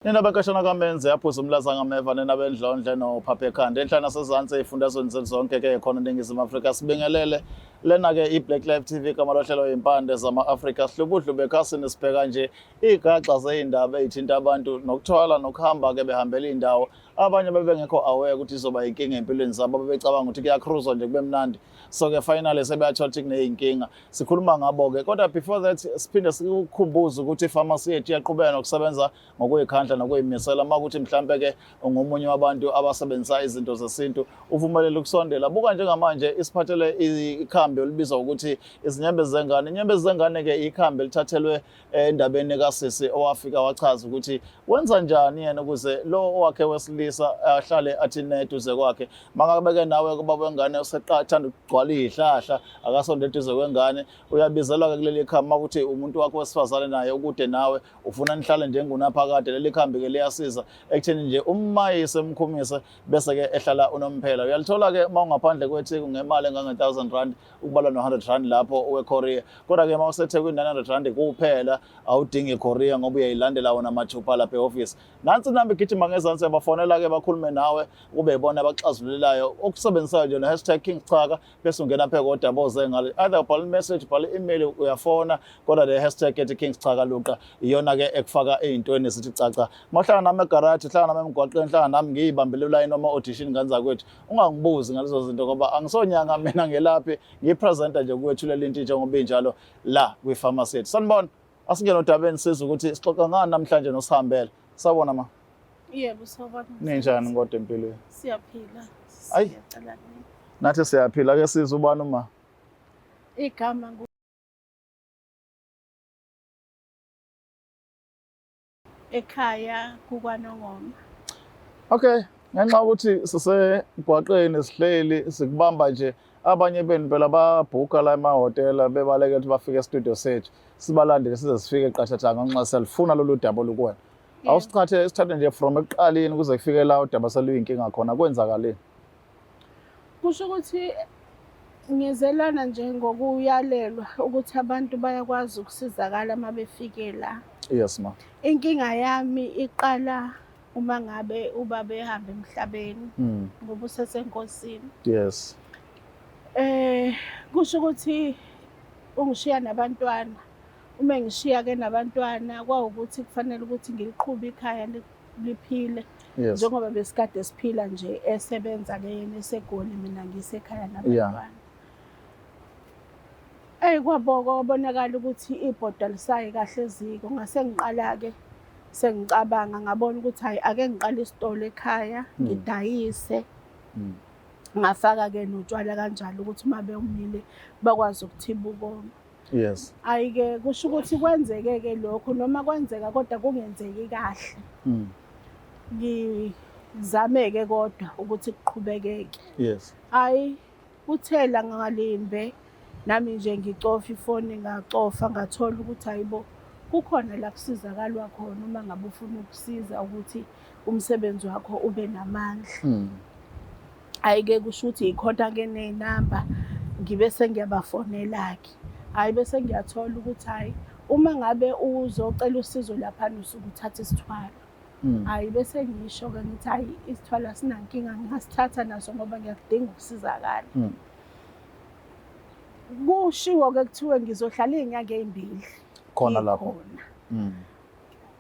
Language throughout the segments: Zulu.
Nina bakashona kaMenze yaphuza umlaza ngameva nina bendlondle nophapha ekhanda enhlana nasezantsi ey'fundazweni zonke ke khona eNingizimu Afrika sibingelele lena-ke i-Black Live TV igama lohlelo y'impande zama-Afrika sihlubudlu bekhasini sibheka nje iy'gaxa zey'ndaba ey'thinta abantu nokuthwala nokuhamba-ke behambela iy'ndawo abanye bebengekho aware ukuthi izoba yinkinga ey'mpilweni zabo bebecabanga ukuthi kuyakruzwa nje kube mnandi so-ke finally sebeyathola ukuthi kuney'nkinga sikhuluma ngabo-ke kodwa before that siphinde sikukhumbuze ukuthi ifamasi yethu iyaqhubeka nokusebenza ngokuy'khandla nokuy'misela uma ukuthi mhlampe-ke ungomunye wabantu abasebenzisa izinto zesintu uvumelele ukusondela buka njengamanje isiphathele ikhambi olibizwa ukuthi izinyembezi zengane. Inyembezi zengane-ke ikhambi elithathelwe endabeni kasisi owafika wachaza ukuthi wenza njani yena ukuze lo owakhe wesilisa ahlale athi neduze kwakhe mangabe-ke nawe kubaba wengane useqathanda ukugcwala iy'hlahla akasonde eduze kwengane uyabizelwa-ke kuleli khambi ukuthi umuntu wakho wesifazane naye ukude nawe ufuna nihlale njengunaphakade leli khambi-ke liyasiza ekutheni nje ummayise mkhumise bese-ke ehlala unomphela. Uyalithola-ke uma ungaphandle kwethiku ngemali engange-1,000 ukubalwa no-100 lapho we-Korea kodwa-ke uma usethekwini 900 kuphela awudingi i-Korea ngoba uyayilandela wona mathupha lapha e-office. Nansi inamba igijima ngezansi yabafonela-ke bakhulume nawe kube yibona abakuxazululayo okusebenzisayo nje no-hashtag King Chaka bese ungena phe kodaba zengane either ubhala i-message ubhala i-email uyafona kodwa le hashtag ethi King Chaka Luqa iyona-ke ekufaka ey'ntweni sithi caca mahlala nami egaraji hlala nami emgwaqeni hlala nami ngiyibambele ulayini noma audition ngane zakwethu ungangibuzi ngalezo zinto ngoba angisonyanga mina ngelaphi ngiyipresenta nje kuwethulela into njengoba injalo la kwifamasi yethu. Sanibona asingene odabeni sizwe ukuthi sixoxa ngani namhlanje nosihambele sabona ma yebo sawubona ninjani kodwa empilweni siyaphila Ayi. Nathi siyaphila ke sizwe ubani uma igama ekhaya kukwaNongoma. okay ngenxa ukuthi sisegwaqeni sihleli sikubamba nje abanye benu phela babhuka la emahhotela bebaleke ukuthi bafike e-studio sethu sibalandele size sifike qathathanga ngenxa selifuna lolu daba olukuwena awusithathe nje from ekuqaleni kuze kufike la udaba seluyinkinga khona kwenzakaleni. Kusho ukuthi ngizelana nje ngokuyalelwa ukuthi abantu bayakwazi ukusizakala uma befike la. Yes ma. Inkinga yami iqala uma ngabe ubaba ehamba emhlabeni ngoba usesenkosini. Yes. Kusho ukuthi ungishiya nabantwana. Uma ngishiya-ke nabantwana kwawukuthi kufanele ukuthi ngiliqhube ikhaya liphile. Yes. Njengoba besikade siphila nje esebenza-ke yena esegoli mina ngisekhaya nabantwana. Kwabonakala ukuthi ibhoda lisayi kahle eziko ngase ngiqala-ke sengicabanga ngabona ukuthi hayi ake ngiqale isitolo ekhaya ngidayise. Ngafaka-ke notshwala kanjalo ukuthi uma bewumile bakwazi ukuthiba ukoma. Yes. Hayi-ke kusho ukuthi kwenzeke-ke lokho noma kwenzeka kodwa kungenzeki kahle. Ngizame-ke kodwa ukuthi kuqhubekeke. Yes. Hayi kuthela ngalimbe nami nje ngicofa ifoni ngacofa ngathola ukuthi hayibo kukhona la kusizakalwa khona uma ngabe ufuna ukusiza ukuthi umsebenzi wakho ube namandla. Hayi-ke kusho ukuthi ikhona-ke ney'namba ngibe sengiyabafonela-ke. Hayi bese ngiyathola ukuthi hayi uma ngabe uzocela usizo laphana usuke uthatha isithwalo. Hayi bese ngisho-ke ngithi hayi isithwalo asinankinga ngingasithatha naso ngoba ngiyakudinga ukusizakala. Kushiwo-ke kuthiwe ngizohlala iy'nyanga ey'mbili khona lapho.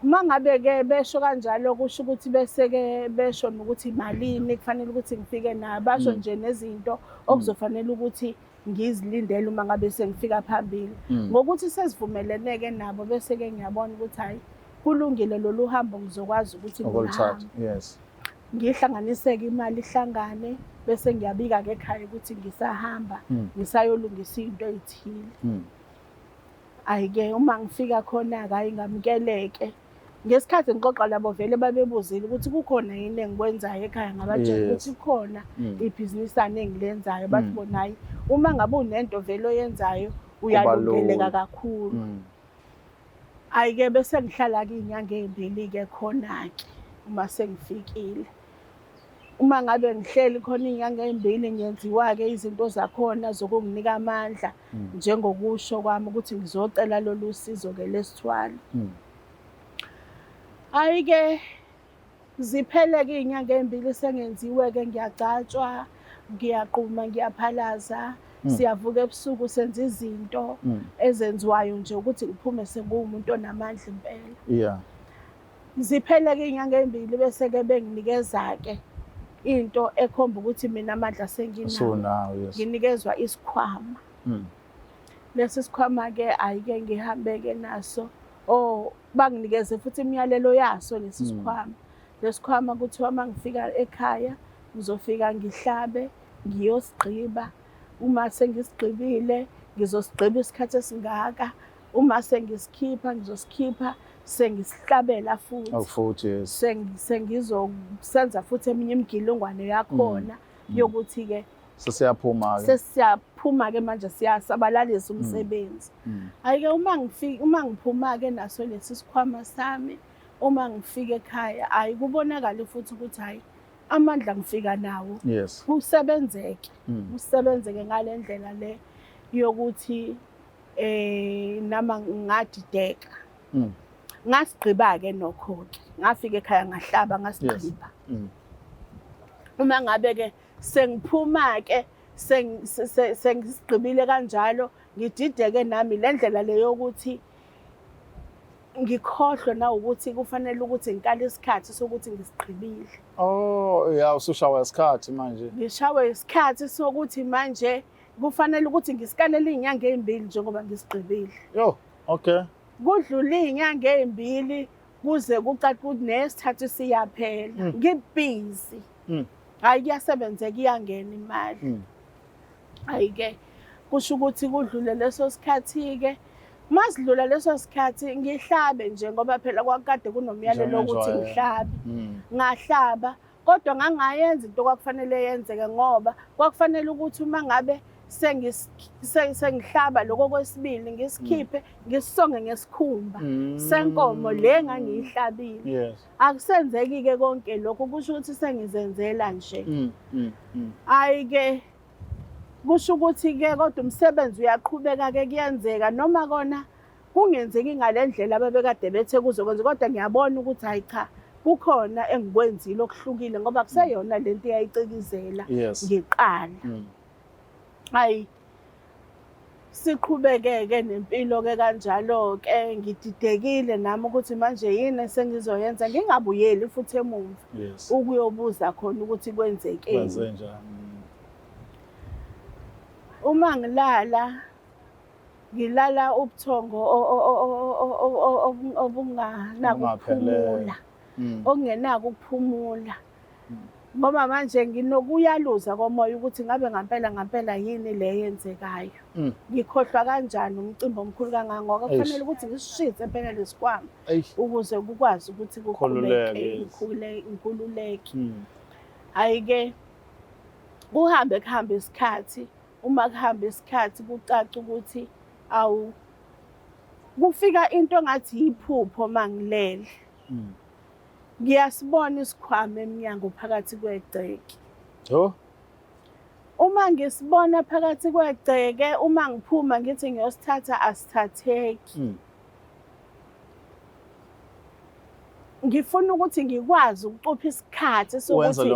Uma ngabe-ke besho kanjalo kusho ukuthi bese-ke besho nokuthi malini kufanele ukuthi ngifike nayo basho nje nezinto okuzofanele ukuthi ngizilindele uma ngabe sengifika phambili. Ngokuthi sesivumelene-ke nabo bese-ke ngiyabona ukuthi hayi kulungile lolu hambo ngizokwazi ukuthi ngihambe. Yes. Ngihlanganise-ke imali ihlangane bese ngiyabika-ke ekhaya ukuthi ngisahamba ngisayolungisa into ey'thile. Hayi-ke uma ngifika khona-ke hayi ngamukeleke. Ngesikhathi ngixoxa labo vele babebuzile ukuthi kukhona yini engikwenzayo ekhaya ngabatshela ukuthi kukhona ibhizinisana engilenzayo bathi bona hayi uma ngabe unento vele oyenzayo uyalungeleka kakhulu. Hayi-ke bese ngihlala-ke iy'nyanga ey'mbili-ke khona-ke uma sengifikile. Uma ngabe ngihleli khona iy'nyanga ey'mbili ngenziwa-ke izinto zakhona zokunginika amandla njengokusho kwami ukuthi ngizocela lolu sizo-ke lesithwalo. Hhayi-ke ziphele-ke iy'nyanga ey'mbili sengenziwe-ke ngiyagcatshwa, ngiyaquma, ngiyaphalaza. Siyavuka ebusuku senza izinto ezenziwayo nje ukuthi ngiphume senguwumuntu onamandla impela. Yeah. Ziphele-ke iy'nyanga ey'mbili bese-ke benginikeza-ke into ekhomba ukuthi mina amandla senginawo. Usunawo, yes. Nginikezwa isikhwama. Lesi sikhwama-ke ayike ngihambe-ke naso. Banginikeze futhi imiyalelo yaso lesi sikhwama. Lesi sikhwama kuthiwa uma ngifika ekhaya ngizofika ngihlabe, ngiyosigqiba. Uma sengisigqibile ngizosigqiba isikhathi esingaka. Uma sengisikhipha ngizosikhipha sengisihlabela futhi. Oh, futhi, yes. Sengizosenza futhi eminye imigilingwane yakhona yokuthi-ke sesiyaphuma-ke. Sesiyaphuma-ke manje siyasabalalisa umsebenzi. Hhayi-ke uma ngiphuma-ke naso lesi sikhwama sami, uma ngifika ekhaya, hhayi kubonakale futhi ukuthi hhayi amandla ngifika nawo. Yes. Kusebenzeke. Kusebenzeke ngale ndlela le yokuthi nama ngadideka. Ngasigqiba-ke nokho-ke. Ngafika ekhaya ngahlaba ngasigqiba. Uma ngabe-ke sengiphuma-ke sengisigqibile kanjalo, ngidideke nami le ndlela le yokuthi ngikhohlwe na ukuthi kufanele ukuthi ngikale isikhathi sokuthi ngisigqibile. Oh, yeah, usushawa isikhathi manje. Ngishawe isikhathi sokuthi manje kufanele ukuthi ngisikalele iy'nyanga ey'mbili njengoba ngisigqibile. Yo, okay. Kudlule iy'nyanga ey'mbili kuze kucace ukuthi nesithathu siyaphela. Ngibhizi. Hhayi kuyasebenzeka iyangena imali. Hhayi-ke kusho ukuthi kudlule leso sikhathi-ke. Masidlula leso sikhathi ngihlabe nje ngoba phela kwakade kunomyalelo wokuthi ngihlabe. Ngahlaba kodwa ngangayenza into okwakufanele yenzeke ngoba kwakufanele ukuthi uma ngabe sengihlaba lokho kwesibili ngisikhiphe ngisonge ngesikhumba senkomo le engangiyihlabile. Yes. Akusenzeki-ke konke lokho kusho ukuthi sengizenzela nje. Hhayi-ke kusho ukuthi-ke kodwa umsebenzi uyaqhubeka-ke kuyenzeka noma kona kungenzeki ngale ndlela ababekade bethe kuzokwenza kodwa ngiyabona ukuthi hhayi cha kukhona engikwenzile okuhlukile ngoba kuseyona lento eyayicikizela ngiqala. Hayi siqhubeke-ke nempilo-ke kanjalo-ke ngididekile nami ukuthi manje yini sengizoyenza ngingabuyeli futhi emumva ukuyobuza khona ukuthi kwenzekeni. Kwenze njani? Uma ngilala ubuthongo obunganako ukuphumula. Okungenako ukuphumula. Ngoba manje nginokuyaluza komoya ukuthi ngabe ngampela yini le yenzekayo. Ngikhohlwa kanjani umcimbi omkhulu kangaka ngoba kufanele ukuthi ngisishise phela lesikhwama ukuze kukwazi ukuthi kukhululeke. Hhayi-ke kuhambe isikhathi. Uma kuhamba isikhathi kucaca ukuthi kufika into engathi yiphupho mangilele. Ngiyasibona isikhwama emnyango phakathi kwegceke. Uma ngisibona phakathi kwegceke, uma ngiphuma ngithi ngiyosithatha asithatheki. Ngifuna ukuthi ngikwazi ukucupha isikhathi sokuthi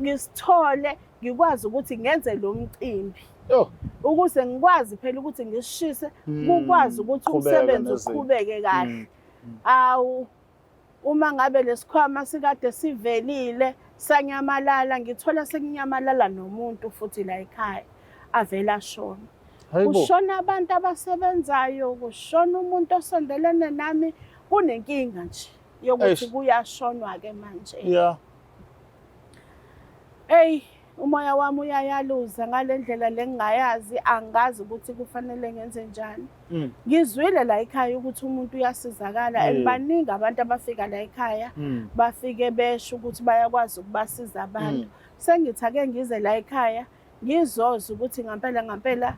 ngisithole ngikwazi ukuthi ngenze lo mcimbi. Ukuze ngikwazi phela ukuthi ngisishise kukwazi ukuthi umsebenzi uqhubeke kahle. Uma ngabe lesikhwama sikade sivelile sanyamalala ngithola senginyamalala nomuntu futhi la ekhaya avela ashona. Kushona abantu abasebenzayo, kushona umuntu osondelene nami, kunenkinga nje yokuthi kuyashonwa-ke manje. Yeah. Umoya wami uyayaluza ngale ndlela le ngingayazi, angazi ukuthi kufanele ngenze njani. Ngizwile la ekhaya ukuthi umuntu uyasizakala and baningi abantu abafika la ekhaya bafike besho ukuthi bayakwazi ukubasiza abantu. Sengithi ake ngize la ekhaya ngizoza ukuthi ngampela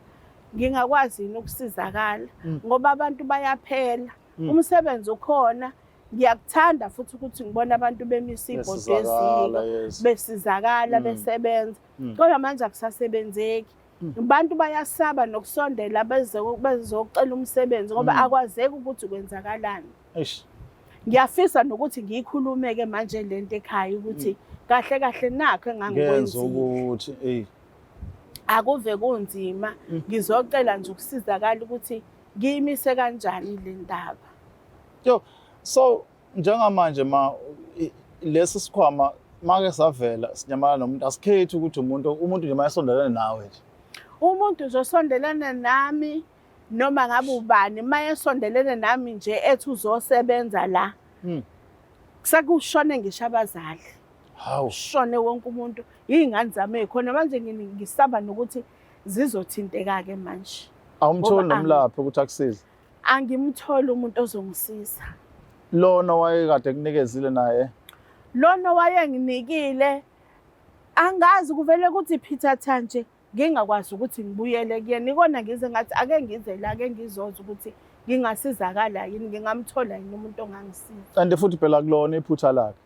ngingakwazi yini ukusizakala ngoba abantu bayaphela. Umsebenzi ukhona. Ngiyakuthanda futhi ukuthi ngibona abantu bemisa iy'moto eziko besizakala besebenza. Kodwa manje akusasebenzeki. Abantu bayasaba nokusondela bezocela umsebenzi ngoba akwazeki ukuthi kwenzakalani. ngiyafisa nokuthi ngiyikhulume-ke manje lento ekhaya ukuthi kahle kahle nakho ngenza engangikwenzile. ukuthi Akuve kunzima, ngizocela nje ukusizakala ukuthi ngiyimise kanjani le ndaba. yo so njengamanje lesi sikhwama make savela sinyamala nomuntu asikhethi ukuthi umuntu nje mayesondelene nawe nje. Umuntu uzosondelana nami noma ngabe ubani mayesondelene nami nje ethi uzosebenza la. Sekushone ngisho abazali. Hawu. Shone wonke umuntu ingane zami ekhona manje ngisaba nokuthi zizothinteka-ke manje. Awumtholi nomlaphi ukuthi akusize. Angimtholi umuntu ozongisiza. Lona wayekade kunikezile naye. Lona wayenginikile angazi kuvele ukuthi Peter Thanje ngingakwazi ukuthi ngibuyele kuyena ikona ngize ngathi ake ngize la ake ngizoza ukuthi ngingasizakala yini ngingamthola yini umuntu ongangisiza. Kanti futhi phela kulona iphutha lakhe.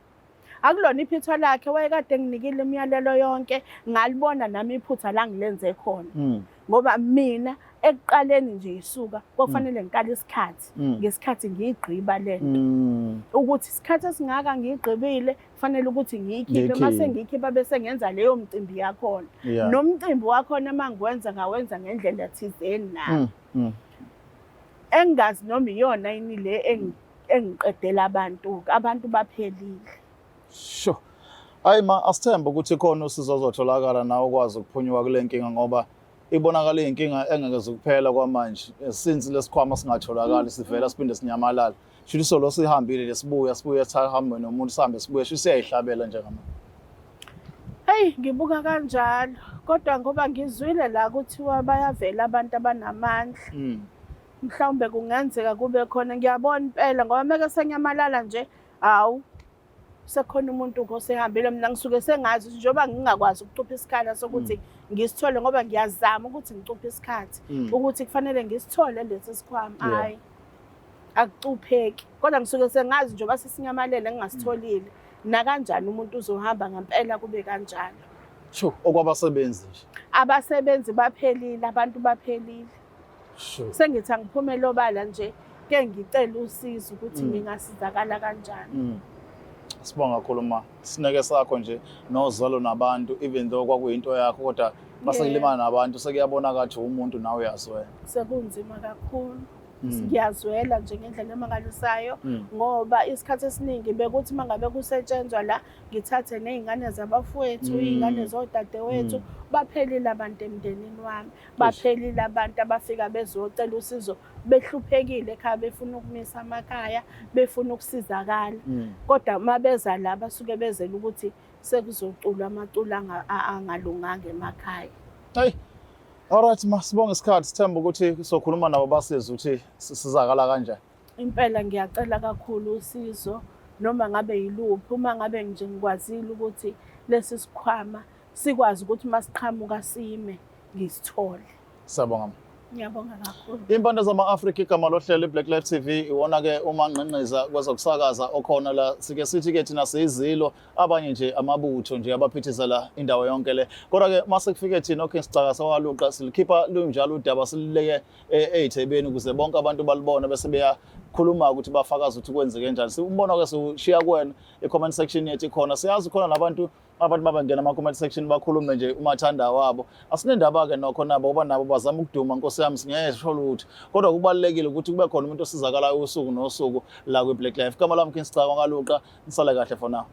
Akulona iphutha lakhe wayekade nginikile imiyalelo yonke ngalibona nami iphutha la ngilenze khona. Ngoba mina ekuqaleni nje isuka kufanele ngiqale isikhathi ngesikhathi ngiyigqiba lento ukuthi isikhathi esingaka ngiyigqibile kufanele ukuthi ngiyikhiphe mase ngiyikhipha bese ngenza leyo mcimbi yakhona nomcimbi wakhona mangiwenza ngawenza ngendlela thizeni nayo engazi noma iyona yini le engiqedela abantu baphelile. Sho hayi ma asithemba ukuthi khona usizo ozotholakala nawe ukwazi ukuphunyuka kule nkinga ngoba ibonakala inkinga engeke ukuphela kwamanje since lesikhwama singatholakala sivela siphinde sinyamalala shuthi solo sihambile lesibuya sihambe nomuntu sihambe sibuye shuthi siyayihlabela njengamanje. Hey ngibuka kanjalo kodwa ngoba ngizwile la kuthiwa bayavela abantu abanamandla mhlawumbe kungenzeka kube khona ngiyabona impela ngoba meke senyamalala nje awu sekhona umuntu ngosehambile mina ngisuke sengazi njengoba ngingakwazi ukucupha isikhala sokuthi ngisithole ngoba ngiyazama ukuthi ngicuphe isikhathi ukuthi kufanele ngisithole lesi sikhwama hayi akucupheki kodwa ngisuke sengazi njengoba sesinyamalele ngingasitholile na kanjani umuntu uzohamba ngempela kube kanjalo. Sho okwabasebenzi nje abasebenzi baphelile abantu baphelile. Sho Sengithi angiphumele obala nje ke ngicela usizo ukuthi ngingasizakala kanjani. Sibonga kakhulu ma sineke sakho nje nozalo nabantu even though kwakuyinto yakho kodwa baselimana nabantu sekuyabona kathi umuntu nawe uyazwela. Sekunzima kakhulu. Ngiyazwela nje ngendlela emangalisayo ngoba isikhathi esiningi bekuthi mangabe kusetshenzwa la ngithathe nezingane zabafowethu izingane zodadewethu baphelile abantu emndenini wami baphelile abantu abafika bezocela usizo behluphekile ekhaya befuna ukumisa amakhaya befuna ukusizakala kodwa mabeza la basuke bezela ukuthi sekuzoculwa amaculo angalunganga emakhaya. Hey alright ma sibonga isikhathi sithemba ukuthi sokhuluma nabo basiza ukuthi sizakala kanjani. Impela ngiyacela kakhulu usizo noma ngabe yiluphi uma ngabe nje ngikwazile ukuthi lesi sikhwama sikwazi ukuthi masiqhamuka sime ngisithole. Siyabonga. Ngiyabonga kakhulu. Impande zama-Afrika igama lohlelo iBlack Life TV iwona-ke uma ngqengqiza kwezokusakaza okhona la sike sithi-ke thina siyizilo abanye nje amabutho nje abaphithizela indawo yonke le kodwa-ke mase kufike thina okhe sicaka sawaluqa silikhipha lunjalo udaba siluleke ey'thebeni ukuze bonke abantu balibone bese beyakhuluma ukuthi bafakaze ukuthi kwenzeke kanjani. Simbona-ke siwushiya kuwena i-comment section yethu ikhona siyazi khona nabantu babangena ama-comment section bakhulume nje umathanda wabo asinendaba-ke nokho nabo ngoba nabo bazama ukuduma nkosi yami singekho lutho kodwa kubalulekile ukuthi kube khona umuntu osizakalayo usuku nosuku la kwi-Black Life. Igama lami King Sicaka Ngaluqa nisale kahle for now.